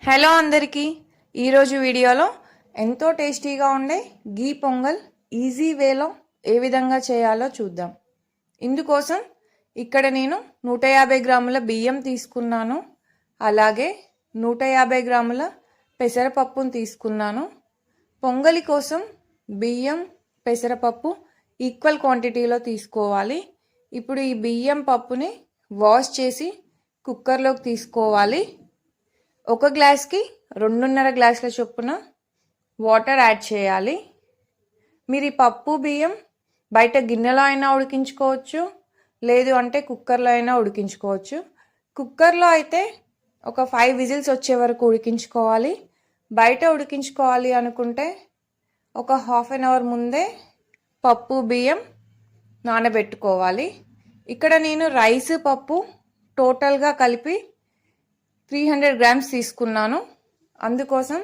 Hello అందరికీ ఈరోజు వీడియోలో ఎంతో టేస్టీగా ఉండే గీ పొంగల్ ఈజీ వేలో ఏ విధంగా చేయాలో చూద్దాం. ఇందుకోసం ఇక్కడ నేను 150 గ్రాముల బియ్యం తీసుకున్నాను. అలాగే 150 గ్రాముల పెసరపప్పును తీసుకున్నాను. పొంగలి కోసం బియ్యం పెసరపప్పు ఈక్వల్ క్వాంటిటీలో తీసుకోవాలి. ఇప్పుడు ఈ బియ్యం పప్పుని వాష్ చేసి కుక్కర్లోకి తీసుకోవాలి. ఒక గ్లాస్కి 2.5 గ్లాసుల చొప్పున వాటర్ యాడ్ చేయాలి. మీరు ఈ పప్పు బియ్యం బయట గిన్నెలో అయినా ఉడికించుకోవచ్చు, లేదు అంటే కుక్కర్లో అయినా ఉడికించుకోవచ్చు. కుక్కర్లో అయితే ఒక 5 విజిల్స్ వచ్చే వరకు ఉడికించుకోవాలి. బయట ఉడికించుకోవాలి అనుకుంటే ఒక హాఫ్ అన్ అవర్ ముందే పప్పు బియ్యం నానబెట్టుకోవాలి. ఇక్కడ నేను రైస్ పప్పు టోటల్గా కలిపి 300 గ్రామ్స్ తీసుకున్నాను. అందుకోసం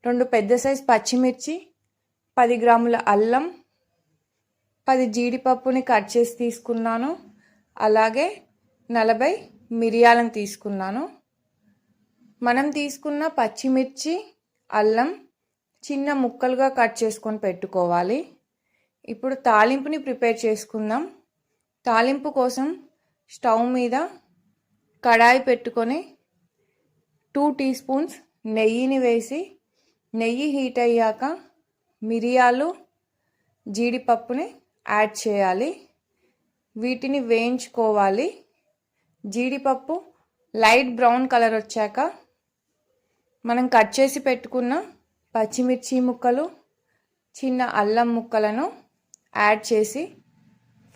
2 పెద్ద సైజ్ పచ్చిమిర్చి, 10 గ్రాముల అల్లం, 10 జీడిపప్పుని కట్ చేసి తీసుకున్నాను. అలాగే 40 మిరియాలను తీసుకున్నాను. మనం తీసుకున్న పచ్చిమిర్చి, అల్లం చిన్న ముక్కలుగా కట్ చేసుకొని పెట్టుకోవాలి. ఇప్పుడు తాలింపుని ప్రిపేర్ చేసుకుందాం. తాలింపు కోసం స్టవ్ మీద కడాయి పెట్టుకొని 2 టీ స్పూన్స్ నెయ్యిని వేసి, నెయ్యి హీట్ అయ్యాక మిరియాలు, జీడిపప్పుని యాడ్ చేయాలి. వీటిని వేయించుకోవాలి. జీడిపప్పు లైట్ బ్రౌన్ కలర్ వచ్చాక మనం కట్ చేసి పెట్టుకున్న పచ్చిమిర్చి ముక్కలు, చిన్న అల్లం ముక్కలను యాడ్ చేసి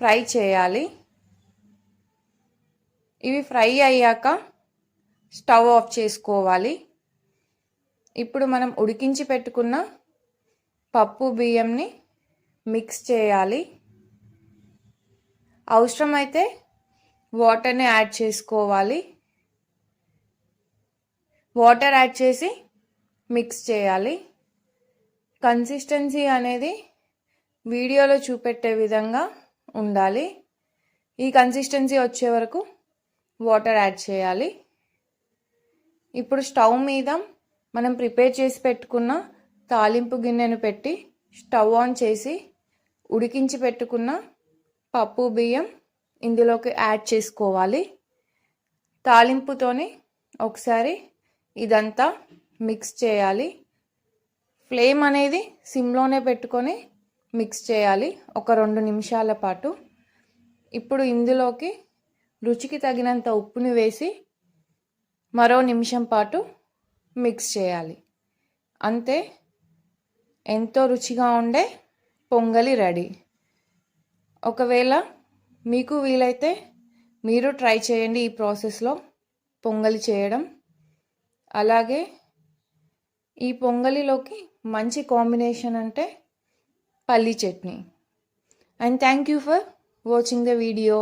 ఫ్రై చేయాలి. ఇవి ఫ్రై అయ్యాక స్టవ్ ఆఫ్ చేసుకోవాలి. ఇప్పుడు మనం ఉడికించి పెట్టుకున్న పప్పు బియ్యంని మిక్స్ చేయాలి. అవసరమైతే వాటర్ని యాడ్ చేసుకోవాలి. వాటర్ యాడ్ చేసి మిక్స్ చేయాలి. కన్సిస్టెన్సీ అనేది వీడియోలో చూపెట్టే విధంగా ఉండాలి. ఈ కన్సిస్టెన్సీ వచ్చే వరకు వాటర్ యాడ్ చేయాలి. ఇప్పుడు స్టవ్ మీద మనం ప్రిపేర్ చేసి పెట్టుకున్న తాలింపు గిన్నెను పెట్టి స్టవ్ ఆన్ చేసి ఉడికించి పెట్టుకున్న పప్పు బియ్యం ఇందులోకి యాడ్ చేసుకోవాలి. తాలింపుతోని ఒకసారి ఇదంతా మిక్స్ చేయాలి. ఫ్లేమ్ అనేది సిమ్లోనే పెట్టుకొని మిక్స్ చేయాలి ఒక 2 నిమిషాల పాటు. ఇప్పుడు ఇందులోకి రుచికి తగినంత ఉప్పుని వేసి మరో నిమిషం పాటు మిక్స్ చేయాలి. అంతే, ఎంతో రుచిగా ఉండే పొంగలి రెడీ. ఒకవేళ మీకు వీలైతే మీరు ట్రై చేయండి ఈ ప్రాసెస్లో పొంగలి చేయడం. అలాగే ఈ పొంగలిలోకి మంచి కాంబినేషన్ అంటే పల్లీ chutney. And thank you for watching the video.